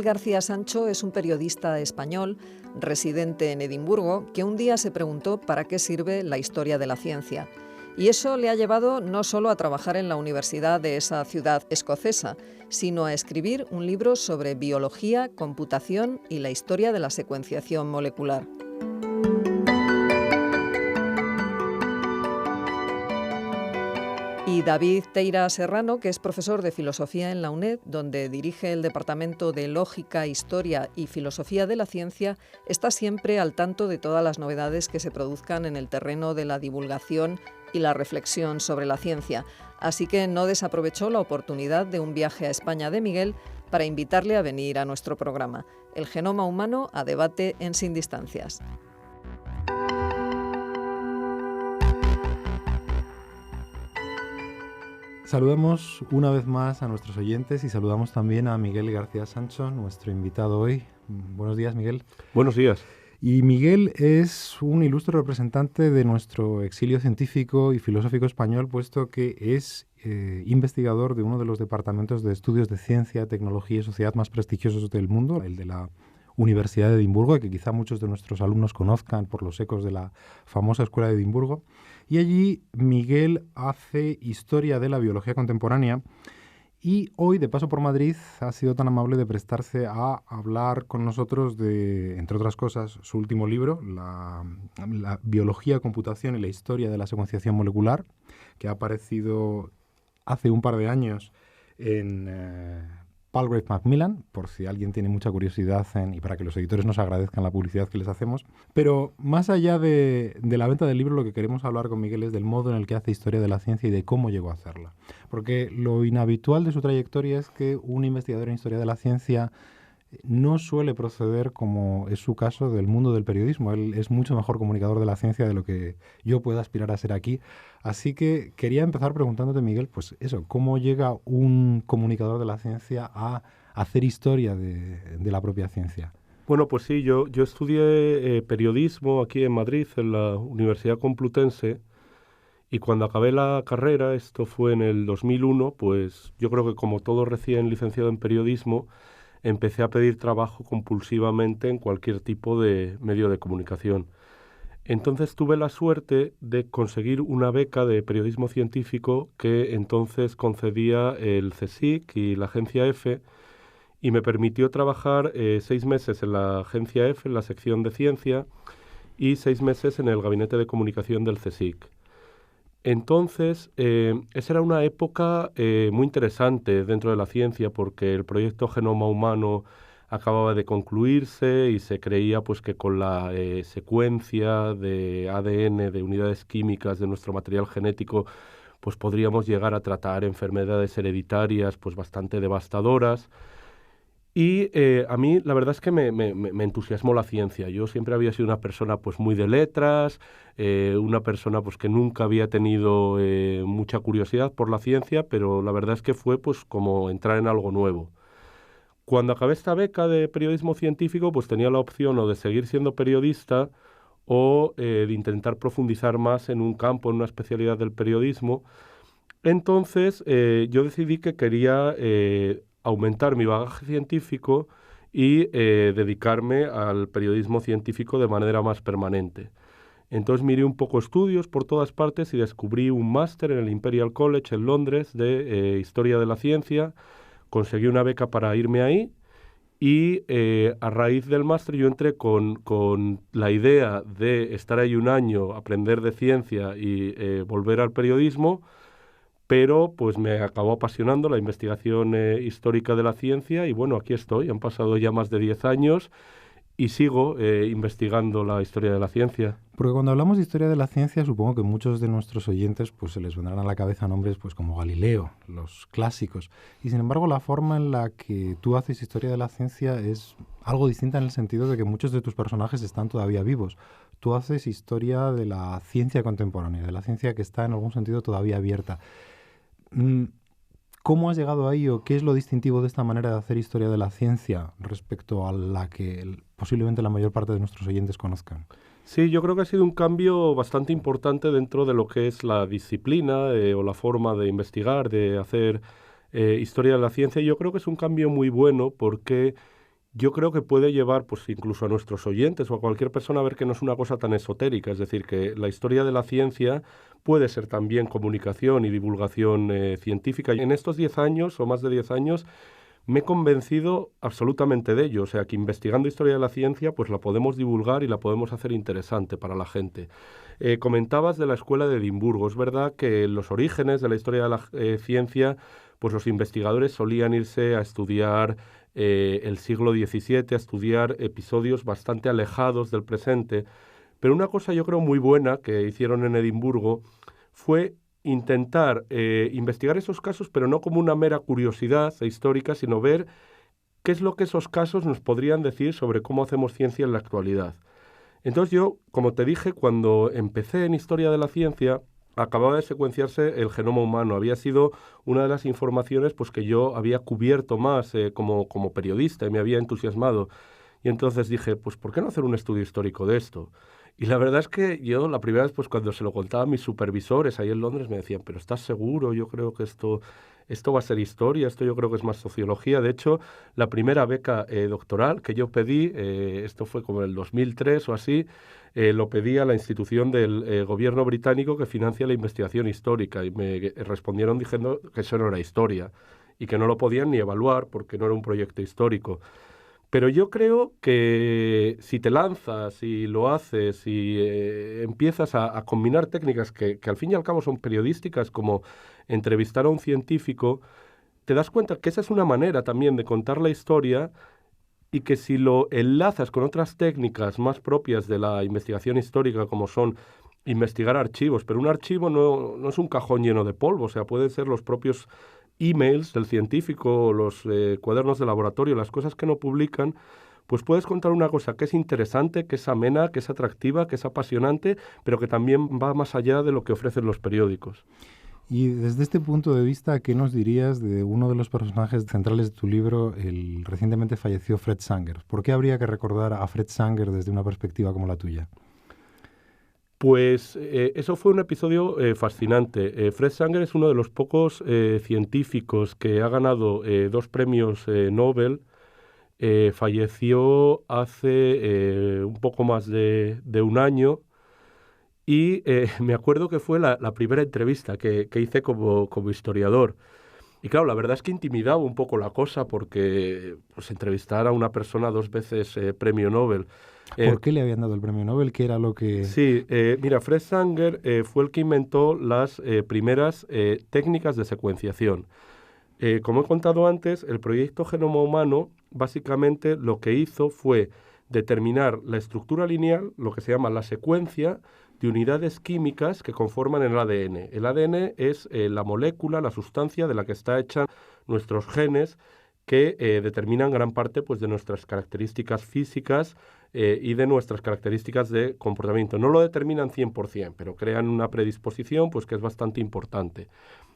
Miguel García Sancho es un periodista español, residente en Edimburgo, que un día se preguntó para qué sirve la historia de la ciencia. Y eso le ha llevado no solo a trabajar en la universidad de esa ciudad escocesa, sino a escribir un libro sobre biología, computación y la historia de la secuenciación molecular. Y David Teira Serrano, que es profesor de filosofía en la UNED, donde dirige el Departamento de Lógica, Historia y Filosofía de la Ciencia, está siempre al tanto de todas las novedades que se produzcan en el terreno de la divulgación y la reflexión sobre la ciencia. Así que no desaprovechó la oportunidad de un viaje a España de Miguel para invitarle a venir a nuestro programa, El genoma humano a debate en Sin Distancias. Saludamos una vez más a nuestros oyentes y saludamos también a Miguel García Sancho, nuestro invitado hoy. Buenos días, Miguel. Buenos días. Y Miguel es un ilustre representante de nuestro exilio científico y filosófico español, puesto que es investigador de uno de los departamentos de estudios de ciencia, tecnología y sociedad más prestigiosos del mundo, el de la Universidad de Edimburgo, que quizá muchos de nuestros alumnos conozcan por los ecos de la famosa Escuela de Edimburgo. Y allí Miguel hace historia de la biología contemporánea y hoy, de paso por Madrid, ha sido tan amable de prestarse a hablar con nosotros de, entre otras cosas, su último libro, la biología, computación y la historia de la secuenciación molecular, que ha aparecido hace un par de años en Palgrave Macmillan, por si alguien tiene mucha curiosidad y para que los editores nos agradezcan la publicidad que les hacemos. Pero más allá de la venta del libro, lo que queremos hablar con Miguel es del modo en el que hace historia de la ciencia y de cómo llegó a hacerla. Porque lo inhabitual de su trayectoria es que un investigador en historia de la ciencia no suele proceder, como es su caso, del mundo del periodismo. Él es mucho mejor comunicador de la ciencia de lo que yo pueda aspirar a ser aquí. Así que quería empezar preguntándote, Miguel, pues eso, ¿cómo llega un comunicador de la ciencia a hacer historia de la propia ciencia? Bueno, pues sí, yo estudié periodismo aquí en Madrid, en la Universidad Complutense, y cuando acabé la carrera, esto fue en el 2001, pues yo creo que como todo recién licenciado en periodismo, empecé a pedir trabajo compulsivamente en cualquier tipo de medio de comunicación. Entonces tuve la suerte de conseguir una beca de periodismo científico que entonces concedía el CSIC y la agencia EFE, y me permitió trabajar 6 meses en la agencia EFE, en la sección de ciencia, y 6 meses en el gabinete de comunicación del CSIC. Entonces, esa era una época muy interesante dentro de la ciencia porque el proyecto Genoma Humano acababa de concluirse y se creía pues, que con la secuencia de ADN, de unidades químicas de nuestro material genético, pues podríamos llegar a tratar enfermedades hereditarias pues, bastante devastadoras. Y a mí la verdad es que me entusiasmó la ciencia. Yo siempre había sido una persona pues muy de letras, una persona pues que nunca había tenido mucha curiosidad por la ciencia, pero la verdad es que fue pues como entrar en algo nuevo. Cuando acabé esta beca de periodismo científico, pues tenía la opción o de seguir siendo periodista o de intentar profundizar más en un campo, en una especialidad del periodismo. Entonces yo decidí que quería aumentar mi bagaje científico y dedicarme al periodismo científico de manera más permanente. Entonces miré un poco estudios por todas partes y descubrí un máster en el Imperial College en Londres de Historia de la Ciencia. Conseguí una beca para irme ahí y a raíz del máster yo entré con la idea de estar ahí un año, aprender de ciencia y volver al periodismo, pero pues me acabó apasionando la investigación histórica de la ciencia y bueno, aquí estoy, han pasado ya más de 10 años y sigo investigando la historia de la ciencia. Porque cuando hablamos de historia de la ciencia, supongo que muchos de nuestros oyentes pues se les vendrán a la cabeza nombres pues como Galileo, los clásicos. Y sin embargo, la forma en la que tú haces historia de la ciencia es algo distinta en el sentido de que muchos de tus personajes están todavía vivos. Tú haces historia de la ciencia contemporánea, de la ciencia que está en algún sentido todavía abierta. ¿Cómo has llegado ahí o qué es lo distintivo de esta manera de hacer historia de la ciencia respecto a la que posiblemente la mayor parte de nuestros oyentes conozcan? Sí, yo creo que ha sido un cambio bastante importante dentro de lo que es la disciplina o la forma de investigar, de hacer historia de la ciencia. Y yo creo que es un cambio muy bueno porque yo creo que puede llevar pues incluso a nuestros oyentes o a cualquier persona a ver que no es una cosa tan esotérica, es decir, que la historia de la ciencia puede ser también comunicación y divulgación científica. Y en estos 10 años o más de 10 años me he convencido absolutamente de ello, o sea que investigando historia de la ciencia pues la podemos divulgar y la podemos hacer interesante para la gente. Comentabas de la Escuela de Edimburgo, es verdad que en los orígenes de la historia de la ciencia pues los investigadores solían irse a estudiar el siglo XVII, a estudiar episodios bastante alejados del presente, pero una cosa yo creo muy buena que hicieron en Edimburgo fue intentar investigar esos casos, pero no como una mera curiosidad histórica, sino ver qué es lo que esos casos nos podrían decir sobre cómo hacemos ciencia en la actualidad. Entonces yo, como te dije, cuando empecé en Historia de la Ciencia, acababa de secuenciarse el genoma humano. Había sido una de las informaciones pues, que yo había cubierto más como periodista y me había entusiasmado. Y entonces dije, pues ¿por qué no hacer un estudio histórico de esto? Y la verdad es que yo la primera vez, pues cuando se lo contaba a mis supervisores ahí en Londres, me decían, pero ¿estás seguro? Yo creo que esto va a ser historia, esto yo creo que es más sociología. De hecho, la primera beca doctoral que yo pedí, esto fue como en el 2003 o así, lo pedí a la institución del gobierno británico que financia la investigación histórica y me respondieron diciendo que eso no era historia y que no lo podían ni evaluar porque no era un proyecto histórico. Pero yo creo que si te lanzas y lo haces y empiezas a combinar técnicas que al fin y al cabo son periodísticas, como entrevistar a un científico, te das cuenta que esa es una manera también de contar la historia y que si lo enlazas con otras técnicas más propias de la investigación histórica, como son investigar archivos, pero un archivo no es un cajón lleno de polvo, o sea, pueden ser los propios emails del científico, los cuadernos de laboratorio, las cosas que no publican, pues puedes contar una cosa que es interesante, que es amena, que es atractiva, que es apasionante, pero que también va más allá de lo que ofrecen los periódicos. Y desde este punto de vista, ¿qué nos dirías de uno de los personajes centrales de tu libro, el recientemente fallecido Fred Sanger? ¿Por qué habría que recordar a Fred Sanger desde una perspectiva como la tuya? Pues eso fue un episodio fascinante. Fred Sanger es uno de los pocos científicos que ha ganado 2 premios Nobel. Falleció hace un poco más de un año y me acuerdo que fue la primera entrevista que hice como historiador. Y claro, la verdad es que intimidaba un poco la cosa porque pues, entrevistar a una persona 2 veces premio Nobel. ¿Por qué le habían dado el premio Nobel? ¿Qué era lo que...? Sí, mira, Fred Sanger fue el que inventó las primeras técnicas de secuenciación. Como he contado antes, el proyecto Genoma Humano básicamente lo que hizo fue determinar la estructura lineal, lo que se llama la secuencia de unidades químicas que conforman el ADN. El ADN es la molécula, la sustancia de la que está hecha nuestros genes que determinan gran parte pues, de nuestras características físicas y de nuestras características de comportamiento. No lo determinan 100%, pero crean una predisposición pues, que es bastante importante.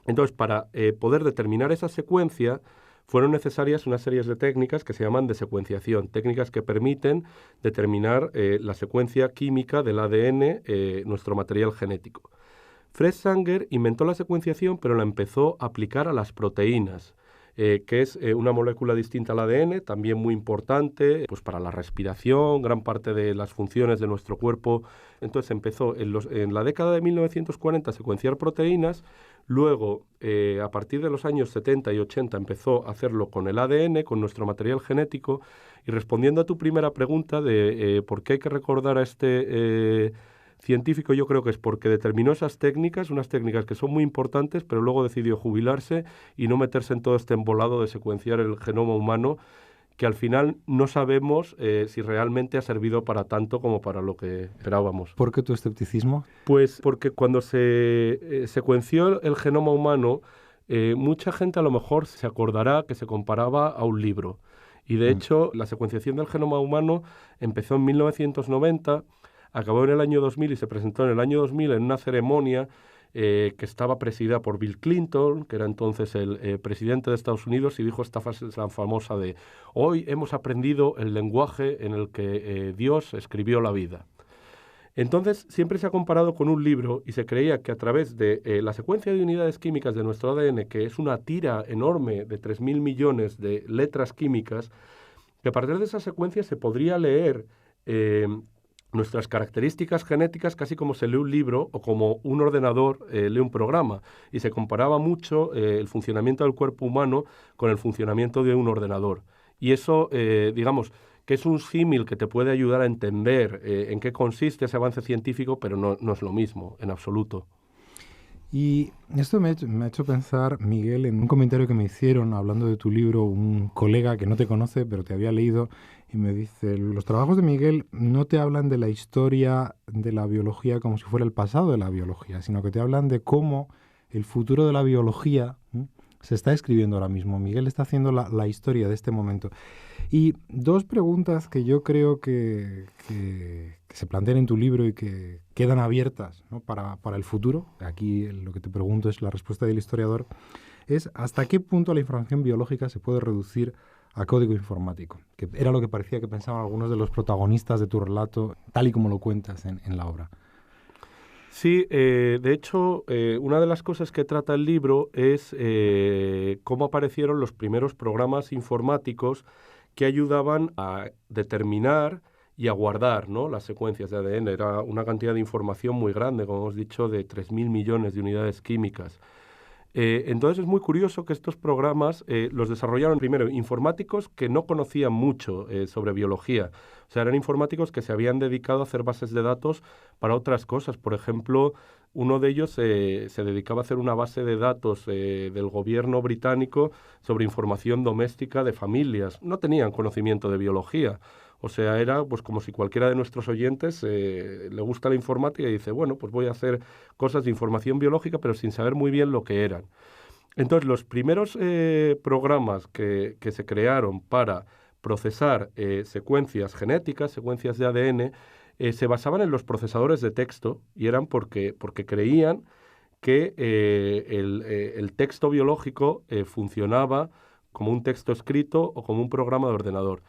Entonces, para poder determinar esa secuencia, fueron necesarias una serie de técnicas que se llaman de secuenciación, técnicas que permiten determinar la secuencia química del ADN, nuestro material genético. Fred Sanger inventó la secuenciación, pero la empezó a aplicar a las proteínas, que es una molécula distinta al ADN, también muy importante pues para la respiración, gran parte de las funciones de nuestro cuerpo. Entonces empezó en la década de 1940 a secuenciar proteínas, luego a partir de los años 70 y 80 empezó a hacerlo con el ADN, con nuestro material genético, y respondiendo a tu primera pregunta de por qué hay que recordar a este científico, yo creo que es porque determinó esas técnicas, unas técnicas que son muy importantes, pero luego decidió jubilarse y no meterse en todo este embolado de secuenciar el genoma humano, que al final no sabemos si realmente ha servido para tanto como para lo que esperábamos. ¿Por qué tu escepticismo? Pues porque cuando se secuenció el genoma humano, mucha gente a lo mejor se acordará que se comparaba a un libro. Y de hecho, la secuenciación del genoma humano empezó en 1990, acabó en el año 2000 y se presentó en el año 2000 en una ceremonia que estaba presidida por Bill Clinton, que era entonces el presidente de Estados Unidos, y dijo esta frase tan famosa de «Hoy hemos aprendido el lenguaje en el que Dios escribió la vida». Entonces, siempre se ha comparado con un libro y se creía que a través de la secuencia de unidades químicas de nuestro ADN, que es una tira enorme de 3.000 millones de letras químicas, que a partir de esa secuencia se podría leer nuestras características genéticas casi como se lee un libro o como un ordenador lee un programa. Y se comparaba mucho el funcionamiento del cuerpo humano con el funcionamiento de un ordenador. Y eso, digamos, que es un símil que te puede ayudar a entender en qué consiste ese avance científico, pero no es lo mismo, en absoluto. Y esto me ha hecho pensar, Miguel, en un comentario que me hicieron hablando de tu libro, un colega que no te conoce, pero te había leído, y me dice, los trabajos de Miguel no te hablan de la historia de la biología como si fuera el pasado de la biología, sino que te hablan de cómo el futuro de la biología se está escribiendo ahora mismo. Miguel está haciendo la historia de este momento. Y dos preguntas que yo creo que se plantean en tu libro y que quedan abiertas, ¿no?, para el futuro. Aquí lo que te pregunto es la respuesta del historiador. Es ¿hasta qué punto la información biológica se puede reducir a código informático? Que era lo que parecía que pensaban algunos de los protagonistas de tu relato, tal y como lo cuentas en la obra. Sí, de hecho, una de las cosas que trata el libro es cómo aparecieron los primeros programas informáticos que ayudaban a determinar y a guardar, ¿no?, las secuencias de ADN. Era una cantidad de información muy grande, como hemos dicho, de 3.000 millones de unidades químicas. Entonces es muy curioso que estos programas los desarrollaron primero informáticos que no conocían mucho sobre biología. O sea, eran informáticos que se habían dedicado a hacer bases de datos para otras cosas. Por ejemplo, uno de ellos se dedicaba a hacer una base de datos del gobierno británico sobre información doméstica de familias. No tenían conocimiento de biología. O sea, era pues como si cualquiera de nuestros oyentes le gusta la informática y dice, bueno, pues voy a hacer cosas de información biológica, pero sin saber muy bien lo que eran. Entonces, los primeros programas que se crearon para procesar secuencias genéticas, secuencias de ADN, se basaban en los procesadores de texto y eran porque creían que el texto biológico funcionaba como un texto escrito o como un programa de ordenador.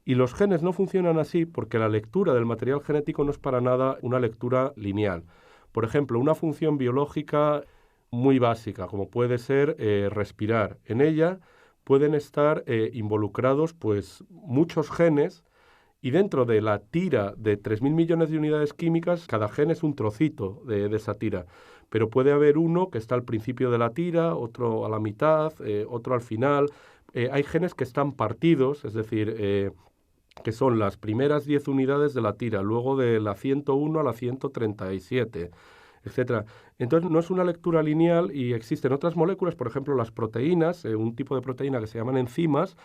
Y los genes no funcionan así porque la lectura del material genético no es para nada una lectura lineal. Por ejemplo, una función biológica muy básica, como puede ser respirar. En ella pueden estar involucrados pues, muchos genes y dentro de la tira de 3.000 millones de unidades químicas, cada gen es un trocito de esa tira. Pero puede haber uno que está al principio de la tira, otro a la mitad, otro al final. Hay genes que están partidos, es decir, que son las primeras 10 unidades de la tira, luego de la 101 a la 137, etcétera. Entonces, no es una lectura lineal y existen otras moléculas, por ejemplo, las proteínas, un tipo de proteína que se llaman enzimas,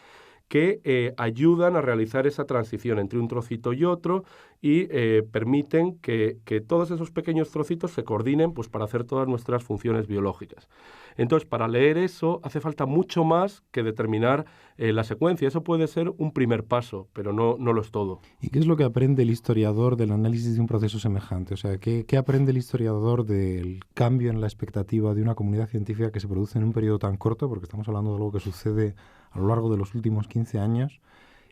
que ayudan a realizar esa transición entre un trocito y otro y permiten que todos esos pequeños trocitos se coordinen pues, para hacer todas nuestras funciones biológicas. Entonces, para leer eso hace falta mucho más que determinar la secuencia. Eso puede ser un primer paso, pero no lo es todo. ¿Y qué es lo que aprende el historiador del análisis de un proceso semejante? O sea, ¿qué aprende el historiador del cambio en la expectativa de una comunidad científica que se produce en un periodo tan corto? Porque estamos hablando de algo que sucede a lo largo de los últimos 15 años.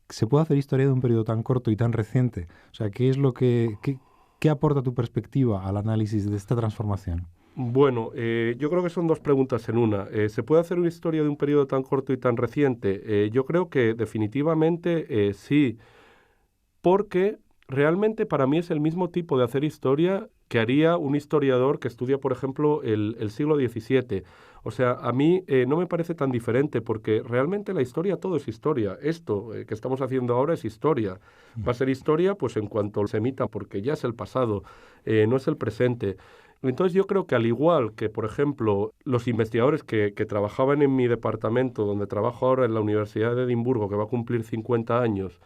¿Se puede hacer historia de un periodo tan corto y tan reciente? O sea, ¿qué aporta tu perspectiva al análisis de esta transformación? Bueno, yo creo que son dos preguntas en una. ¿Se puede hacer una historia de un periodo tan corto y tan reciente? Yo creo que definitivamente sí, porque realmente para mí es el mismo tipo de hacer historia que haría un historiador que estudia, por ejemplo, el siglo XVII. O sea, a mí no me parece tan diferente porque realmente la historia, todo es historia. Esto que estamos haciendo ahora es historia. Va a ser historia pues en cuanto se emita, porque ya es el pasado, no es el presente. Entonces yo creo que al igual que, por ejemplo, los investigadores que trabajaban en mi departamento, donde trabajo ahora en la Universidad de Edimburgo, que va a cumplir 50 años,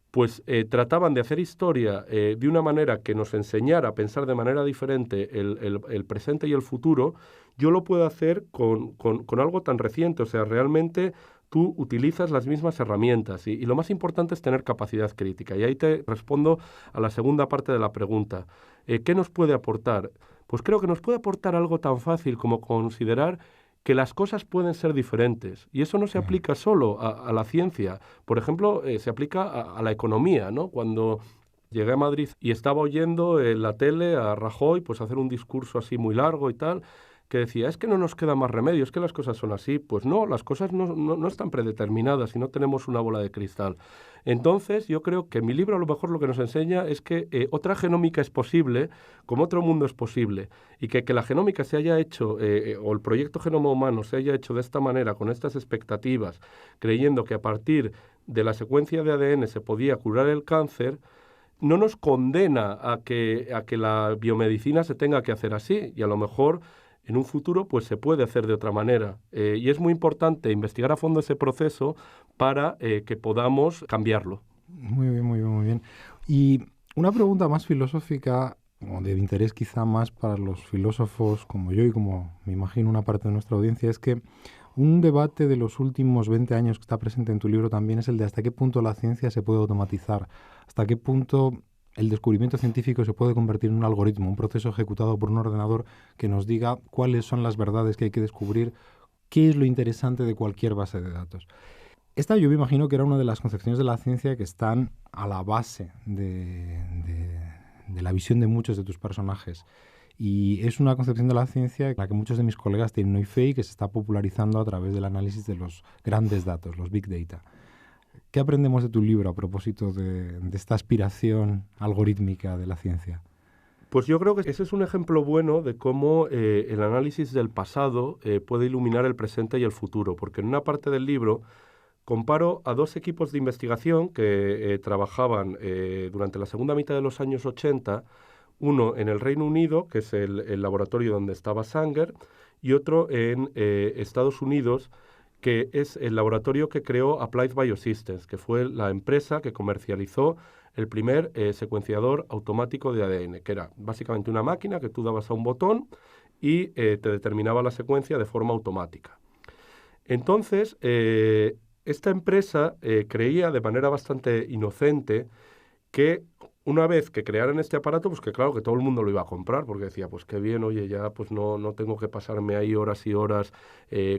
pues trataban de hacer historia de una manera que nos enseñara a pensar de manera diferente el presente y el futuro, yo lo puedo hacer con algo tan reciente. O sea, realmente tú utilizas las mismas herramientas y lo más importante es tener capacidad crítica. Y ahí te respondo a la segunda parte de la pregunta. ¿Qué nos puede aportar? Pues creo que nos puede aportar algo tan fácil como considerar que las cosas pueden ser diferentes. Y eso no se aplica solo a la ciencia. Por ejemplo, se aplica a la economía, ¿no? Cuando llegué a Madrid y estaba oyendo en la tele a Rajoy pues hacer un discurso así muy largo y tal, que decía, es que no nos queda más remedio, es que las cosas son así. Pues no, las cosas no están predeterminadas y no tenemos una bola de cristal. Entonces, yo creo que mi libro a lo mejor lo que nos enseña es que otra genómica es posible, como otro mundo es posible, y que la genómica se haya hecho, o el proyecto Genoma Humano se haya hecho de esta manera, con estas expectativas, creyendo que a partir de la secuencia de ADN se podía curar el cáncer, no nos condena a que la biomedicina se tenga que hacer así, y a lo mejor en un futuro pues se puede hacer de otra manera. Y es muy importante investigar a fondo ese proceso para que podamos cambiarlo. Muy bien, muy bien, muy bien. Y una pregunta más filosófica, o de interés quizá más para los filósofos como yo y como me imagino una parte de nuestra audiencia, es que un debate de los últimos 20 años que está presente en tu libro también es el de hasta qué punto la ciencia se puede automatizar, hasta qué punto el descubrimiento científico se puede convertir en un algoritmo, un proceso ejecutado por un ordenador que nos diga cuáles son las verdades que hay que descubrir, qué es lo interesante de cualquier base de datos. Esta yo me imagino que era una de las concepciones de la ciencia que están a la base de la visión de muchos de tus personajes. Y es una concepción de la ciencia en la que muchos de mis colegas tienen hoy fe y que se está popularizando a través del análisis de los grandes datos, los big data. ¿Qué aprendemos de tu libro a propósito de esta aspiración algorítmica de la ciencia? Pues yo creo que ese es un ejemplo bueno de cómo el análisis del pasado puede iluminar el presente y el futuro, porque en una parte del libro comparo a dos equipos de investigación que trabajaban durante la segunda mitad de los años 80, uno en el Reino Unido, que es el laboratorio donde estaba Sanger, y otro en Estados Unidos, que es el laboratorio que creó Applied Biosystems, que fue la empresa que comercializó el primer secuenciador automático de ADN, que era básicamente una máquina que tú dabas a un botón y te determinaba la secuencia de forma automática. Entonces, esta empresa creía de manera bastante inocente que una vez que crearan este aparato, pues que claro que todo el mundo lo iba a comprar, porque decía, pues qué bien, oye, ya pues no tengo que pasarme ahí horas y horas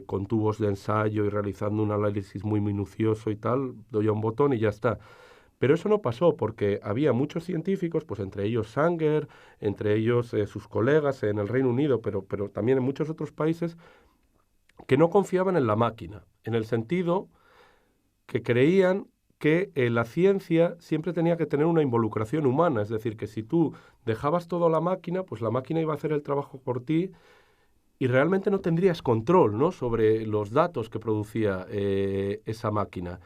con tubos de ensayo y realizando un análisis muy minucioso y tal, doy a un botón y ya está. Pero eso no pasó porque había muchos científicos, pues entre ellos Sanger, entre ellos sus colegas en el Reino Unido, pero también en muchos otros países, que no confiaban en la máquina, en el sentido que creían que la ciencia siempre tenía que tener una involucración humana, es decir, que si tú dejabas todo a la máquina, pues la máquina iba a hacer el trabajo por ti y realmente no tendrías control, ¿no?, sobre los datos que producía esa máquina.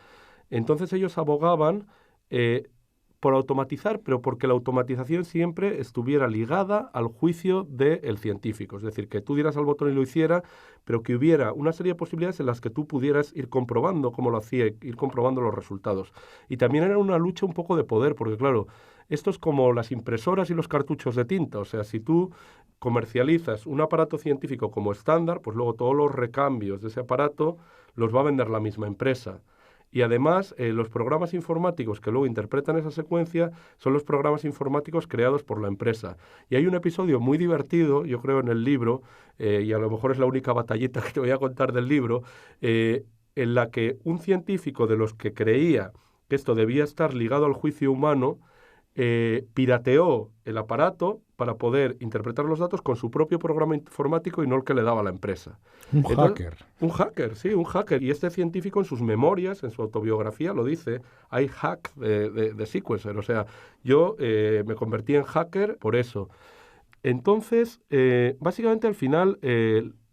Entonces ellos abogaban por automatizar, pero porque la automatización siempre estuviera ligada al juicio del científico. Es decir, que tú dieras al botón y lo hiciera, pero que hubiera una serie de posibilidades en las que tú pudieras ir comprobando cómo lo hacía, ir comprobando los resultados. Y también era una lucha un poco de poder, porque claro, esto es como las impresoras y los cartuchos de tinta. O sea, si tú comercializas un aparato científico como estándar, pues luego todos los recambios de ese aparato los va a vender la misma empresa. Y además, los programas informáticos que luego interpretan esa secuencia son los programas informáticos creados por la empresa. Y hay un episodio muy divertido, yo creo, en el libro, y a lo mejor es la única batallita que te voy a contar del libro, en la que un científico de los que creía que esto debía estar ligado al juicio humano, pirateó el aparato para poder interpretar los datos con su propio programa informático y no el que le daba la empresa. Hacker. Un hacker, sí, un hacker. Y este científico en sus memorias, en su autobiografía, lo dice, I hack the sequencer. O sea, yo me convertí en hacker por eso. Entonces, básicamente al final,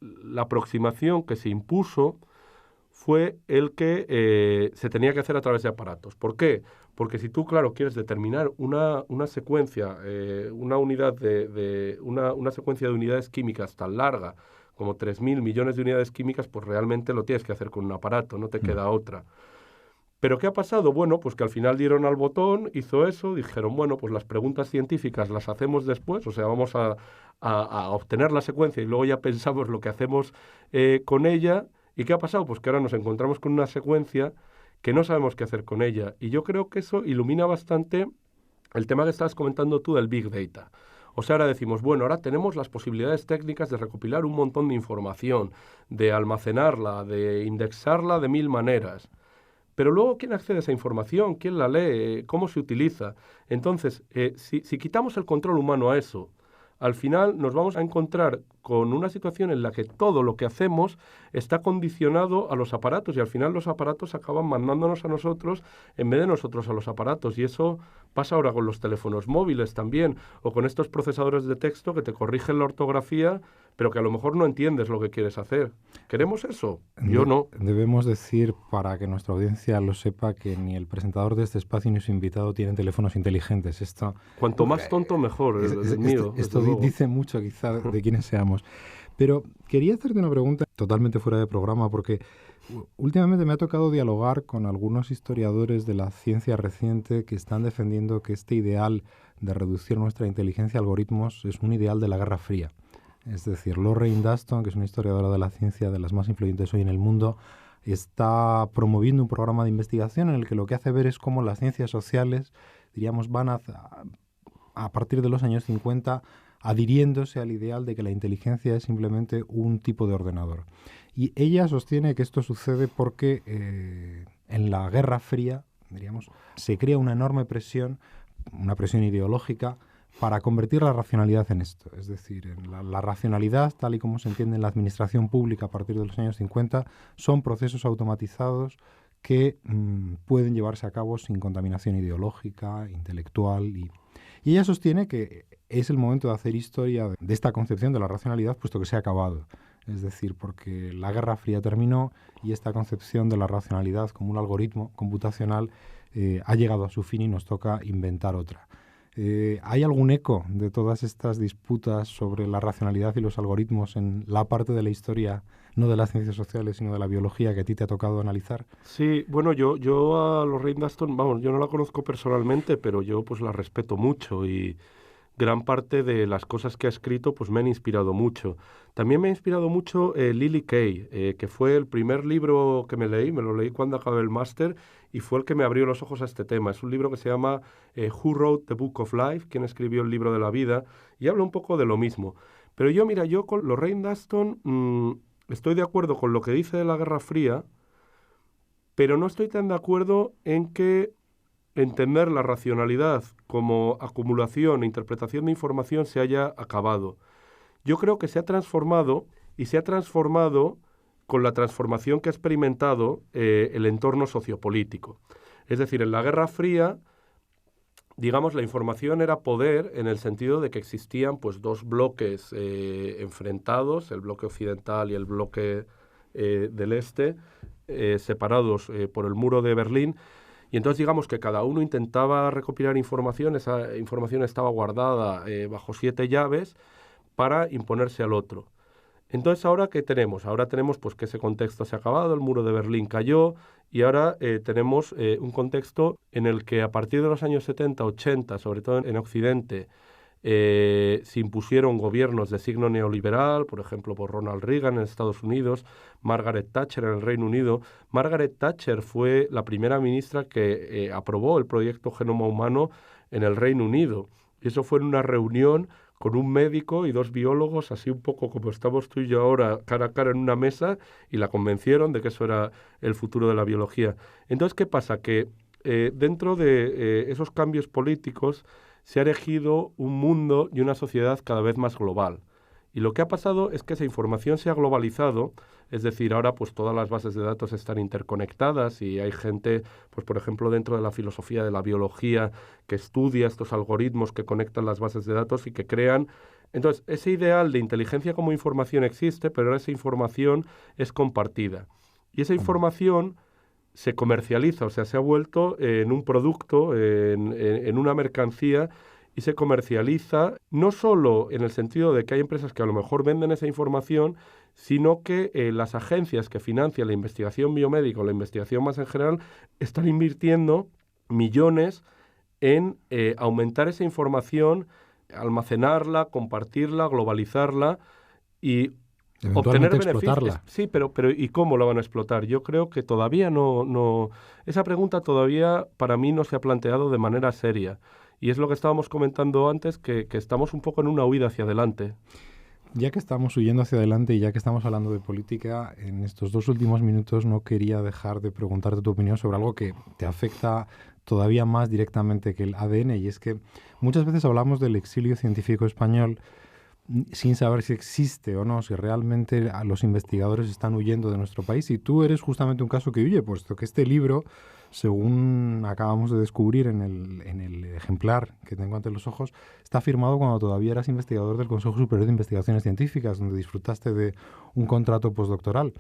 la aproximación que se impuso fue el que se tenía que hacer a través de aparatos. ¿Por qué? Porque si tú, claro, quieres determinar una secuencia, una secuencia de unidades químicas tan larga como 3.000 millones de unidades químicas, pues realmente lo tienes que hacer con un aparato, no te queda otra. ¿Pero qué ha pasado? Bueno, pues que al final dieron al botón, hizo eso, dijeron, bueno, pues las preguntas científicas las hacemos después, o sea, vamos a obtener la secuencia y luego ya pensamos lo que hacemos con ella. ¿Y qué ha pasado? Pues que ahora nos encontramos con una secuencia que no sabemos qué hacer con ella. Y yo creo que eso ilumina bastante el tema que estabas comentando tú del Big Data. O sea, ahora decimos, bueno, ahora tenemos las posibilidades técnicas de recopilar un montón de información, de almacenarla, de indexarla de 1000 maneras. Pero luego, ¿quién accede a esa información? ¿Quién la lee? ¿Cómo se utiliza? Entonces, si quitamos el control humano a eso, al final nos vamos a encontrar con una situación en la que todo lo que hacemos está condicionado a los aparatos y al final los aparatos acaban mandándonos a nosotros en vez de nosotros a los aparatos. Y eso pasa ahora con los teléfonos móviles también, o con estos procesadores de texto que te corrigen la ortografía, pero que a lo mejor no entiendes lo que quieres hacer. ¿Queremos eso? Yo no. Debemos decir, para que nuestra audiencia lo sepa, que ni el presentador de este espacio ni su invitado tienen teléfonos inteligentes. Esto, cuanto más tonto, mejor. Esto dice mucho, quizá, de quiénes seamos. Pero quería hacerte una pregunta totalmente fuera de programa, porque últimamente me ha tocado dialogar con algunos historiadores de la ciencia reciente que están defendiendo que este ideal de reducir nuestra inteligencia a algoritmos es un ideal de la Guerra Fría. Es decir, Lorraine Daston, que es una historiadora de la ciencia de las más influyentes hoy en el mundo, está promoviendo un programa de investigación en el que lo que hace ver es cómo las ciencias sociales, diríamos, van a partir de los años 50 adhiriéndose al ideal de que la inteligencia es simplemente un tipo de ordenador. Y ella sostiene que esto sucede porque en la Guerra Fría, diríamos, se crea una enorme presión, una presión ideológica, para convertir la racionalidad en esto. Es decir, la racionalidad, tal y como se entiende en la administración pública a partir de los años 50, son procesos automatizados que pueden llevarse a cabo sin contaminación ideológica, intelectual. Y ella sostiene que es el momento de hacer historia de esta concepción de la racionalidad, puesto que se ha acabado. Es decir, porque la Guerra Fría terminó y esta concepción de la racionalidad como un algoritmo computacional ha llegado a su fin y nos toca inventar otra. ¿Hay algún eco de todas estas disputas sobre la racionalidad y los algoritmos en la parte de la historia, no de las ciencias sociales, sino de la biología que a ti te ha tocado analizar? Sí, bueno, yo a Lorraine Daston, vamos, yo no la conozco personalmente, pero yo pues la respeto mucho y gran parte de las cosas que ha escrito pues me han inspirado mucho. También me ha inspirado mucho Lily Kay, que fue el primer libro que me lo leí cuando acabé el máster y fue el que me abrió los ojos a este tema. Es un libro que se llama Who Wrote the Book of Life, quien escribió el libro de la vida, y habla un poco de lo mismo. Pero yo con Lorraine Daston estoy de acuerdo con lo que dice de la Guerra Fría, pero no estoy tan de acuerdo en que entender la racionalidad como acumulación e interpretación de información se haya acabado. Yo creo que se ha transformado y se ha transformado con la transformación que ha experimentado el entorno sociopolítico. Es decir, en la Guerra Fría, digamos, la información era poder en el sentido de que existían pues dos bloques enfrentados, el bloque occidental y el bloque del este, separados por el muro de Berlín. Y entonces digamos que cada uno intentaba recopilar información, esa información estaba guardada bajo 7 llaves para imponerse al otro. Entonces, ¿ahora qué tenemos? Ahora tenemos pues que ese contexto se ha acabado, el muro de Berlín cayó y ahora tenemos un contexto en el que a partir de los años 70, 80, sobre todo en Occidente, se impusieron gobiernos de signo neoliberal, por ejemplo, por Ronald Reagan en Estados Unidos, Margaret Thatcher en el Reino Unido. Margaret Thatcher fue la primera ministra que aprobó el proyecto Genoma Humano en el Reino Unido. Y eso fue en una reunión con un médico y 2 biólogos, así un poco como estamos tú y yo ahora, cara a cara en una mesa, y la convencieron de que eso era el futuro de la biología. Entonces, ¿qué pasa? Que dentro de esos cambios políticos se ha erigido un mundo y una sociedad cada vez más global. Y lo que ha pasado es que esa información se ha globalizado, es decir, ahora pues todas las bases de datos están interconectadas y hay gente, pues por ejemplo, dentro de la filosofía de la biología que estudia estos algoritmos que conectan las bases de datos y que crean. Entonces, ese ideal de inteligencia como información existe, pero ahora esa información es compartida. Y esa información se comercializa, o sea, se ha vuelto en un producto, en una mercancía, y se comercializa no solo en el sentido de que hay empresas que a lo mejor venden esa información, sino que las agencias que financian la investigación biomédica o la investigación más en general están invirtiendo millones en aumentar esa información, almacenarla, compartirla, globalizarla y obtener beneficios. Sí, pero ¿y cómo la van a explotar? Yo creo que todavía no... Esa pregunta todavía para mí no se ha planteado de manera seria. Y es lo que estábamos comentando antes, que estamos un poco en una huida hacia adelante. Ya que estamos huyendo hacia adelante y ya que estamos hablando de política, en estos 2 últimos minutos no quería dejar de preguntarte tu opinión sobre algo que te afecta todavía más directamente que el ADN, y es que muchas veces hablamos del exilio científico español sin saber si existe o no, si realmente los investigadores están huyendo de nuestro país. Y tú eres justamente un caso que huye, puesto que este libro, según acabamos de descubrir en el ejemplar que tengo ante los ojos, está firmado cuando todavía eras investigador del Consejo Superior de Investigaciones Científicas, donde disfrutaste de un contrato postdoctoral.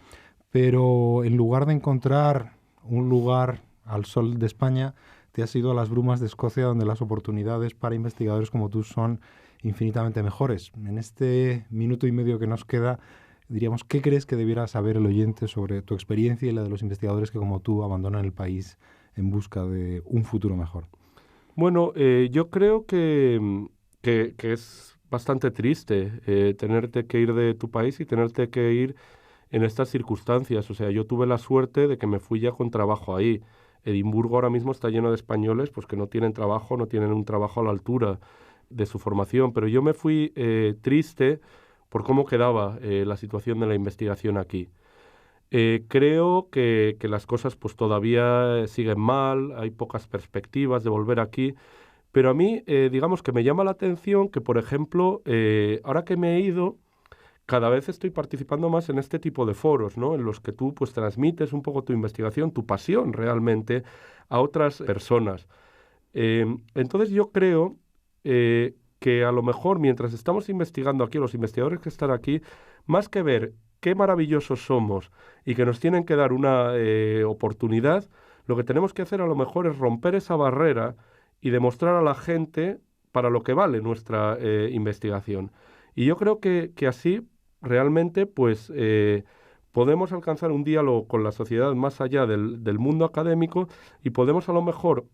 Pero en lugar de encontrar un lugar al sol de España, te has ido a las brumas de Escocia, donde las oportunidades para investigadores como tú son infinitamente mejores. En este minuto y medio que nos queda, diríamos, ¿qué crees que debiera saber el oyente sobre tu experiencia y la de los investigadores que como tú abandonan el país en busca de un futuro mejor? Bueno, yo creo que es bastante triste tenerte que ir de tu país y tenerte que ir en estas circunstancias. O sea, yo tuve la suerte de que me fui ya con trabajo ahí. Edimburgo ahora mismo está lleno de españoles pues que no tienen trabajo, no tienen un trabajo a la altura de su formación, pero yo me fui triste por cómo quedaba la situación de la investigación aquí. Creo que las cosas pues todavía siguen mal, hay pocas perspectivas de volver aquí, pero a mí digamos que me llama la atención que, por ejemplo, ahora que me he ido, cada vez estoy participando más en este tipo de foros, ¿no? En los que tú pues transmites un poco tu investigación, tu pasión realmente a otras personas. Entonces yo creo que a lo mejor mientras estamos investigando aquí, los investigadores que están aquí, más que ver qué maravillosos somos y que nos tienen que dar una oportunidad, lo que tenemos que hacer a lo mejor es romper esa barrera y demostrar a la gente para lo que vale nuestra investigación. Y yo creo que así realmente pues podemos alcanzar un diálogo con la sociedad más allá del mundo académico y podemos a lo mejor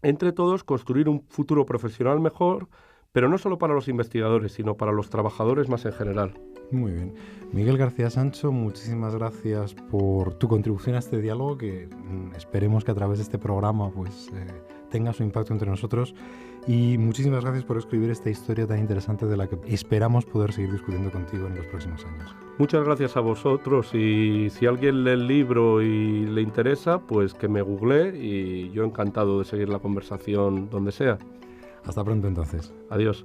entre todos construir un futuro profesional mejor, pero no solo para los investigadores, sino para los trabajadores más en general. Muy bien. Miguel García Sancho, muchísimas gracias por tu contribución a este diálogo, que esperemos que a través de este programa pues tenga su impacto entre nosotros, y muchísimas gracias por escribir esta historia tan interesante de la que esperamos poder seguir discutiendo contigo en los próximos años. Muchas gracias a vosotros, y si alguien lee el libro y le interesa, pues que me googlee y yo encantado de seguir la conversación donde sea. Hasta pronto entonces. Adiós.